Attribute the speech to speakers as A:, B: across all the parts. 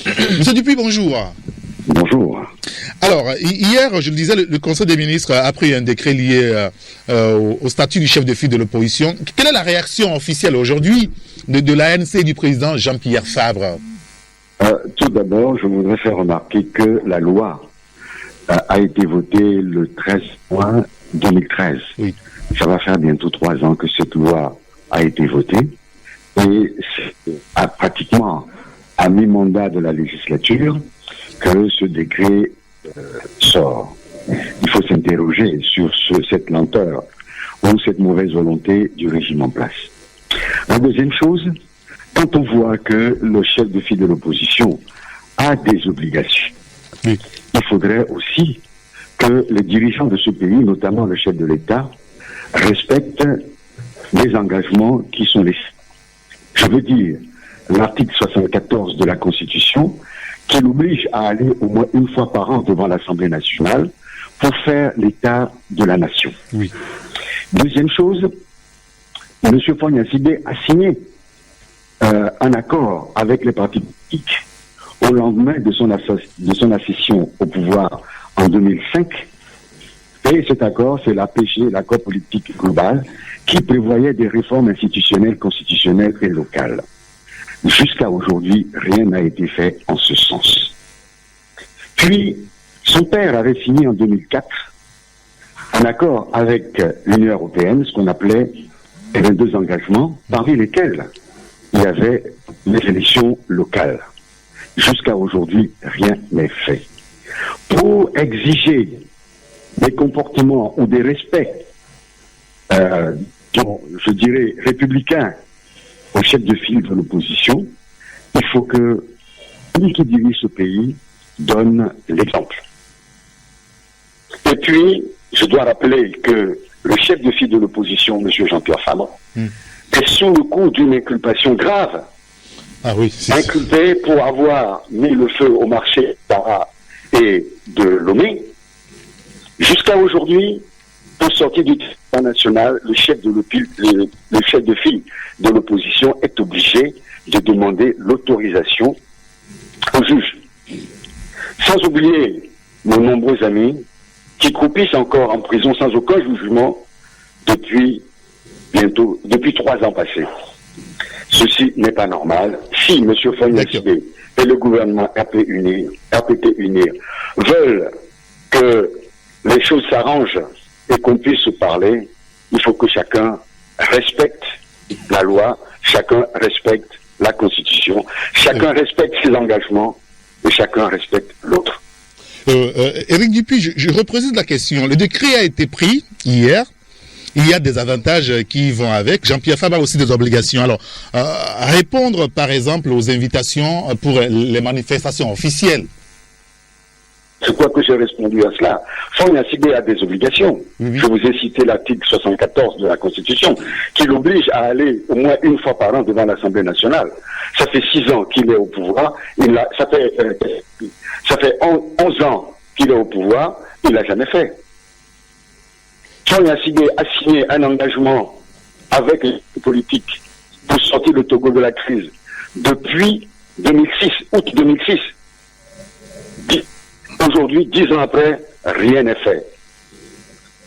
A: Monsieur Dupuis, bonjour.
B: Bonjour.
A: Alors, hier, je le disais, le Conseil des ministres a pris un décret lié au statut du chef de file de l'opposition. Quelle est la réaction officielle aujourd'hui de l'ANC et du président Jean-Pierre Fabre?
B: Tout d'abord, je voudrais faire remarquer que la loi a été votée le 13 juin 2013.
A: Oui.
B: Ça va faire bientôt 3 ans que cette loi a été votée. Et c'est pratiquement à mi-mandat de la législature que ce décret sort. Il faut s'interroger sur cette lenteur ou cette mauvaise volonté du régime en place. La deuxième chose, quand on voit que le chef de file de l'opposition a des obligations,
A: oui,
B: il faudrait aussi que les dirigeants de ce pays, notamment le chef de l'État, respectent les engagements qui sont les... Je veux dire, l'article 74 de la Constitution, qui l'oblige à aller au moins une fois par an devant l'Assemblée nationale pour faire l'état de la nation.
A: oui.
B: Deuxième chose, M. Fogna-Sibé a signé un accord avec les partis politiques au lendemain de son accession au pouvoir en 2005. Et cet accord, c'est l'APG, l'accord politique global, qui prévoyait des réformes institutionnelles, constitutionnelles et locales. Jusqu'à aujourd'hui, rien n'a été fait en ce sens. Puis, son père avait signé en 2004 un accord avec l'Union européenne, ce qu'on appelait les 22 engagements, parmi lesquels il y avait les élections locales. Jusqu'à aujourd'hui, rien n'est fait. Pour exiger des comportements ou des respects, je dirais, républicains au chef de file de l'opposition, il faut que celui qui dirige ce pays donne l'exemple. Et puis, je dois rappeler que le chef de file de l'opposition, M. Jean-Pierre Fabre, est sous le coup d'une inculpation grave.
A: Ah oui,
B: inculpé pour avoir mis le feu au marché d'Ara et de Lomé. Jusqu'à aujourd'hui, pour sortir du territoire national, le chef de file de l'opposition est obligé de demander l'autorisation au juge. Sans oublier nos nombreux amis qui croupissent encore en prison sans aucun jugement depuis 3 ans passés. Ceci n'est pas normal. Si M. Fogna-Sibé et le gouvernement RPT Unir veulent que les choses s'arrangent et qu'on puisse se parler, il faut que chacun respecte la loi, chacun respecte la Constitution, chacun respecte ses engagements et chacun respecte l'autre.
A: Éric Dupuis, je représente la question. Le décret a été pris hier. Il y a des avantages qui vont avec. Jean-Pierre Fabre a aussi des obligations. Alors, répondre par exemple aux invitations pour les manifestations officielles.
B: Je crois que j'ai répondu à cela. Fogna-Sibé a des obligations. Oui. Je vous ai cité l'article 74 de la Constitution, qui l'oblige à aller au moins une fois par an devant l'Assemblée nationale. Ça fait 6 ans qu'il est au pouvoir. Ça fait 11 ans qu'il est au pouvoir. Il l'a jamais fait. Fogna-Sibé a signé un engagement avec les politiques pour sortir le Togo de la crise depuis 2006, août 2006. Aujourd'hui, 10 ans après, rien n'est fait.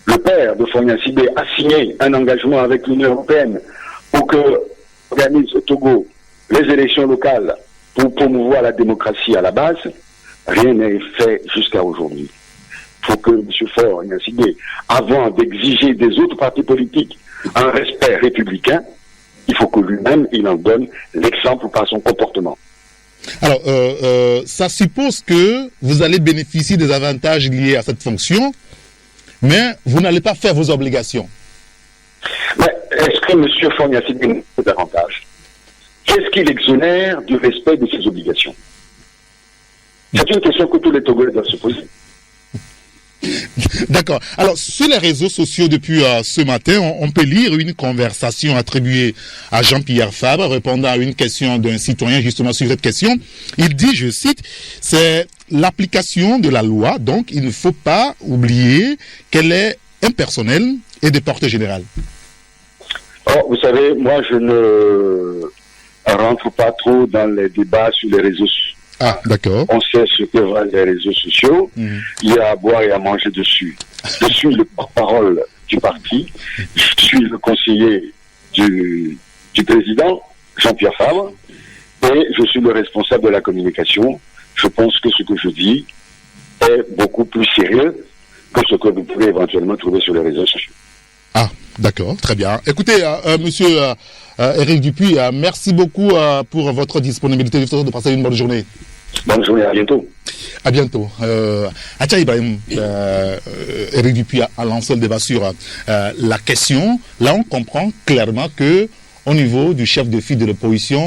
B: Le père de Fogna-Sibé a signé un engagement avec l'Union européenne pour que organise au Togo les élections locales pour promouvoir la démocratie à la base. Rien n'est fait jusqu'à aujourd'hui. Il faut que M. Fogna-Sibé, avant d'exiger des autres partis politiques un respect républicain, il faut que lui-même, il en donne l'exemple par son comportement.
A: Alors, ça suppose que vous allez bénéficier des avantages liés à cette fonction, mais vous n'allez pas faire vos obligations.
B: Mais est-ce que M. Fogna-Sibé a des avantages? Qu'est-ce qui l'exonère du respect de ses obligations? C'est une question que tous les Togolais doivent se poser.
A: D'accord. Alors, sur les réseaux sociaux depuis ce matin, on peut lire une conversation attribuée à Jean-Pierre Fabre répondant à une question d'un citoyen justement sur cette question. Il dit, je cite, c'est l'application de la loi, donc il ne faut pas oublier qu'elle est impersonnelle et de portée générale.
B: Oh, vous savez, moi je ne rentre pas trop dans les débats sur les réseaux sociaux.
A: Ah, d'accord.
B: On sait ce que valent les réseaux sociaux. Il y a à boire et à manger dessus. Je suis le porte-parole du parti. Je suis le conseiller du président, Jean-Pierre Fabre. Et je suis le responsable de la communication. Je pense que ce que je dis est beaucoup plus sérieux que ce que vous pouvez éventuellement trouver sur les réseaux sociaux.
A: Ah, d'accord, très bien. Écoutez, monsieur Éric Dupuis, merci beaucoup pour votre disponibilité de passer une bonne journée.
B: Bonne journée, à bientôt.
A: À bientôt. Acha Ibrahim, Éric Dupuis a lancé le débat sur la question. Là, on comprend clairement que au niveau du chef de file de l'opposition,